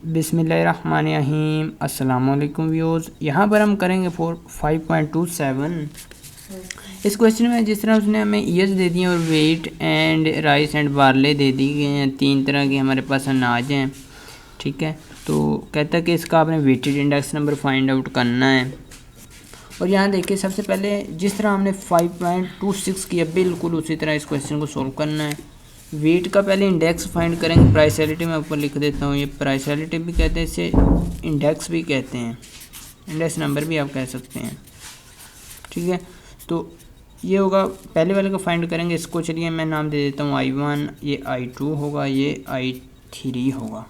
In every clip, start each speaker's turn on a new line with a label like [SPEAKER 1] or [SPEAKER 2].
[SPEAKER 1] बिस्मिल्लाहिर्रहमानिर्रहीम। अस्सलाम वालेकुम व्यूअर्स। यहाँ पर हम करेंगे 5.27। इस क्वेश्चन में जिस तरह उसने हमें ईयर्स दे दी हैं और wheat and rice and barley दे दी गए हैं, तीन तरह के हमारे पास अनाज हैं। ठीक है, तो कहता है कि इसका आपने weighted index number find out करना है। और यहाँ देखिए, सबसे पहले जिस तरह हमने 5.26 किया बिल्कुल उसी तरह इस क्वेश्चन को सोल्व करना है। वेट का पहले इंडेक्स फाइंड करेंगे। प्राइसलिटी मैं ऊपर लिख देता हूँ, ये प्राइसलिटी भी कहते हैं, इसे इंडेक्स भी कहते हैं, इंडेक्स नंबर भी आप कह सकते हैं। ठीक है, तो ये होगा, पहले वाले को फाइंड करेंगे। इसको चलिए मैं नाम दे देता हूँ I1, ये I2 होगा, ये I3 होगा।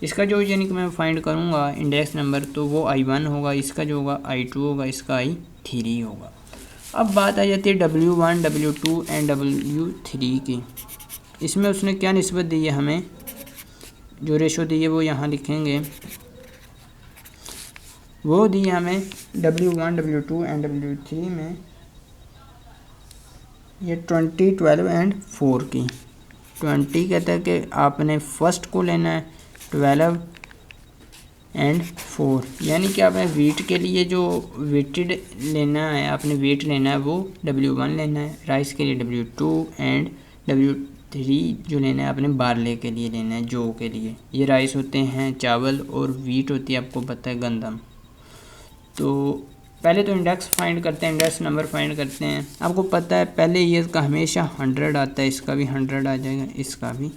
[SPEAKER 1] इसका जो यानी कि मैं फाइंड करूँगा इंडेक्स नंबर, तो वो I1 होगा, इसका जो होगा I2 होगा, इसका I3 होगा। अब बात आ जाती है W1, W2 एंड W3 की। इसमें उसने क्या निस्बत दी है, हमें जो रेशो दी है वो यहाँ लिखेंगे। वो दी है हमें W1, W2 एंड W3 में ये 20, 12 एंड 4 की। 20 कहता है कि आपने फर्स्ट को लेना है, 12 एंड 4 यानी कि आपने वेट के लिए जो वेटेड लेना है, आपने वेट लेना है वो W1 लेना है, राइस के लिए W2 एंड W3 जो लेना है आपने बार्ले के लिए लेना है, जौ के लिए। ये राइस होते हैं चावल और वीट होती है आपको पता है गंदम। तो पहले तो इंडेक्स फाइंड करते हैं, इंडेक्स नंबर फाइंड करते हैं। आपको पता है पहले ईयर का हमेशा 100 आता है, इसका भी 100 आ जाएगा, इसका भी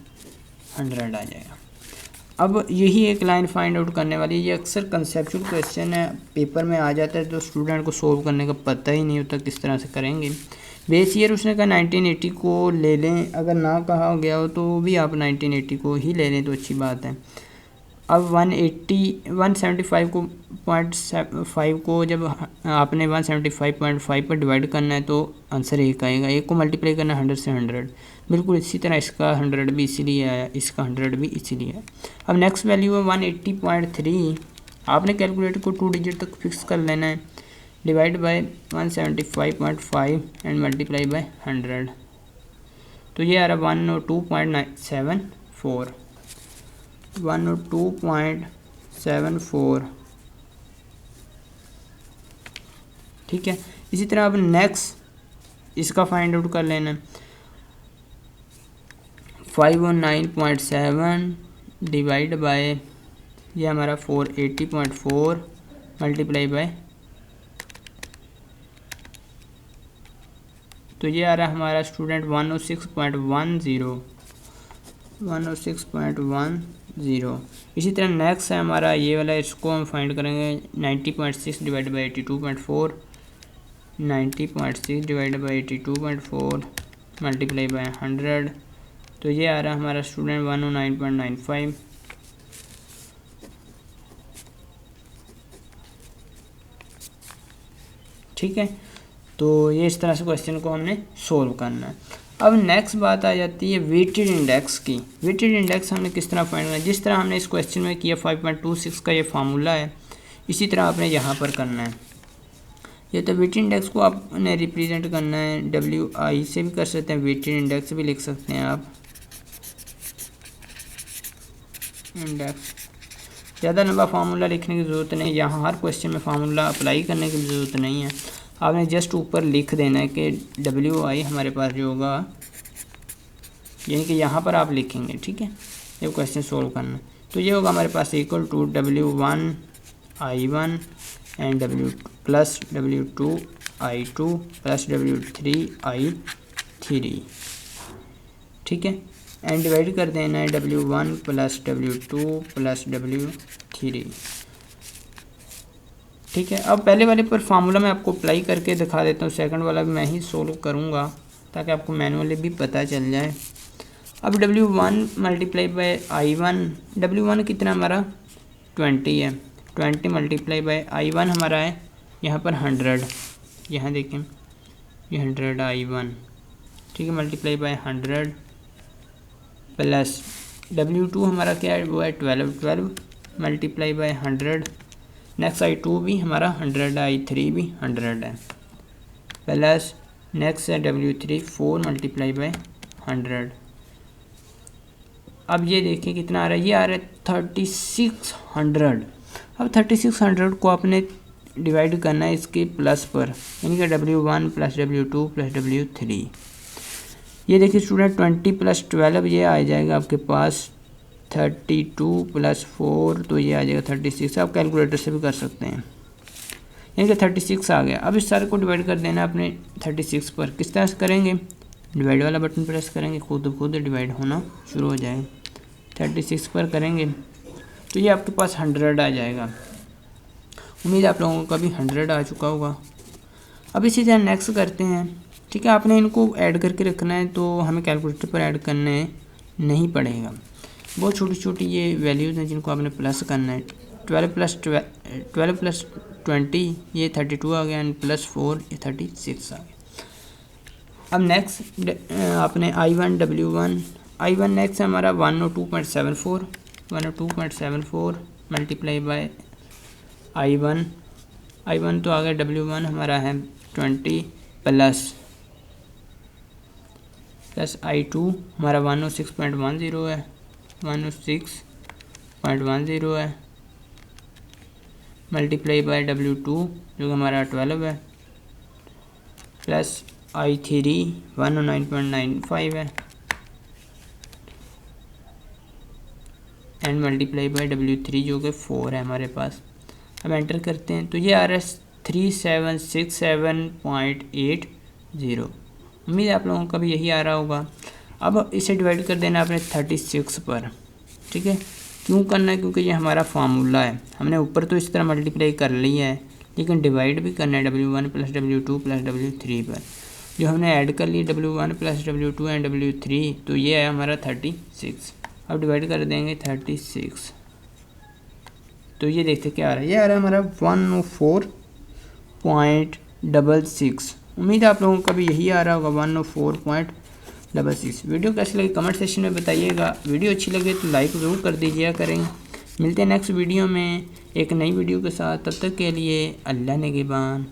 [SPEAKER 1] 100 आ जाएगा। अब यही एक लाइन फाइंड आउट करने वाली है। ये अक्सर कंसेप्चुअल क्वेश्चन है, पेपर में आ जाता है, तो स्टूडेंट को सोल्व करने का पता ही नहीं होता किस तरह से करेंगे। बेस ईयर उसने कहा 1980 को ले लें, अगर ना कहा गया हो तो भी आप 1980 को ही ले लें तो अच्छी बात है। अब 175 को 0.5 को जब आपने 175.5 पर डिवाइड करना है तो आंसर एक आएगा। एक को मल्टीप्लाई करना है 100 से 100, बिल्कुल इसी तरह इसका 100 भी इसीलिए आया, इसका 100 भी इसीलिए आया। अब नेक्स्ट वैल्यू है 180.3। आपने कैलकुलेटर को 2 डिजिट तक फिक्स कर लेना है, divide by 175.5 and multiply by 100, तो ये आ रहा 102.74, 102.74। ठीक है, इसी तरह अब नेक्स्ट इसका फाइंड आउट कर लेना है। 509.7 डिवाइड बाय ये हमारा 480.4 मल्टीप्लाई बाय, तो ये आ रहा है हमारा स्टूडेंट 106.10, 106.10। इसी तरह नेक्स्ट है हमारा ये वाला, इसको हम फाइंड करेंगे 90.6 divide by 82.4, 90.6 divide by 82.4 multiply by 100, तो ये आ रहा है हमारा स्टूडेंट 109.95। ठीक है, तो ये इस तरह से क्वेश्चन को हमने सोल्व करना है। अब नेक्स्ट बात आ जाती है वेटेड इंडेक्स की। वेटेड इंडेक्स हमने किस तरह फाइंड करना है, जिस तरह हमने इस क्वेश्चन में किया 5.26 का ये फार्मूला है, इसी तरह आपने यहाँ पर करना है। ये तो वेटेड इंडेक्स को आपने रिप्रेजेंट करना है, WI से भी कर सकते हैं, वेटेड इंडेक्स भी लिख सकते हैं आप। इंडेक्स ज़्यादा लंबा फार्मूला लिखने की ज़रूरत नहीं, यहाँ हर क्वेश्चन में फार्मूला अप्लाई करने की ज़रूरत नहीं है। आपने जस्ट ऊपर लिख देना है कि WI हमारे पास जो होगा, यानी कि यहाँ पर आप लिखेंगे। ठीक है, ये क्वेश्चन सोल्व करना है, तो ये होगा हमारे पास equal to W1 I1 and plus W2 I2 plus W3 I3। ठीक है, एंड डिवाइड कर देना है W1 plus W2 plus W3। ठीक है, अब पहले वाले पर फार्मूला मैं आपको अप्लाई करके दिखा देता हूँ, सेकंड वाला भी मैं ही सोल्व करूँगा ताकि आपको मैनुअली भी पता चल जाए। अब W1 multiply by I1, W1 कितना हमारा 20 है, 20 मल्टीप्लाई बाय I1 हमारा है यहाँ पर 100, यहाँ देखें ये 100 I1। ठीक है, मल्टीप्लाई बाय 100 प्लस W2 हमारा क्या है, वो है 12 मल्टीप्लाई बाय 100, नेक्स्ट I2 भी हमारा 100 है, I3 भी 100 है, प्लस नेक्स्ट है W3 4 मल्टीप्लाई बाय 100, अब ये देखिए कितना आ रहा है, ये आ रहा है 3600। अब 3600 को आपने डिवाइड करना है इसके प्लस पर, यानी कि W1 + W2 + W3। ये देखिए स्टूडेंट 20 + 12 ये आ जाएगा आपके पास 32 + 4, तो ये आ जाएगा 36। आप कैलकुलेटर से भी कर सकते हैं, यानी कि 36 आ गया। अब इस सारे को डिवाइड कर देना अपने 36 पर। किस तरह से करेंगे, डिवाइड वाला बटन प्रेस करेंगे, खुद डिवाइड होना शुरू हो जाएगा। 36 पर करेंगे तो ये आपके पास 100 आ जाएगा। उम्मीद है आप लोगों को कभी 100 आ चुका होगा। अब इसी तरह नेक्स्ट करते हैं, ठीक है। आपने इनको ऐड करके रखना है, तो हमें कैलकुलेटर पर ऐड करने नहीं पड़ेगा। बहुत छोटी छोटी ये वैल्यूज़ हैं जिनको आपने प्लस करना है। 12 + 20 ये 32 आ गया, एंड +4 ये 36 आ गया। अब नेक्स्ट आपने I1 नेक्स्ट हमारा 102.74 मल्टीप्लाई बाय I1 तो आ गया W1 हमारा है 20 प्लस I2 हमारा 106.10 है, 106.10 है, मल्टीप्लाई बाय W2 जो हमारा 12 है, प्लस I3 109.95 है, एंड मल्टीप्लाई बाय W3 जो कि 4 है हमारे पास। अब एंटर करते हैं तो ये आ रहा है 3767.80। उम्मीद है आप लोगों का भी यही आ रहा होगा। अब इसे डिवाइड कर देना आपने 36 पर, ठीक है। क्यों करना है, क्योंकि ये हमारा फार्मूला है। हमने ऊपर तो इस तरह मल्टीप्लाई कर लिया है, लेकिन डिवाइड भी करना है W1 + W2 + W3 पर। जो हमने ऐड कर ली W1 + W2 एंड W3, तो ये है हमारा 36। अब डिवाइड कर देंगे 36, तो ये देखते क्या आ रहा है, ये आ रहा है हमारा 104.66। उम्मीद है आप लोगों का भी यही आ रहा होगा 104.66। वीडियो कैसी लगी कमेंट सेक्शन में बताइएगा। वीडियो अच्छी लगे तो लाइक ज़रूर कर दीजिए करें। मिलते हैं नेक्स्ट वीडियो में एक नई वीडियो के साथ, तब तक के लिए अल्लाह निगहबान।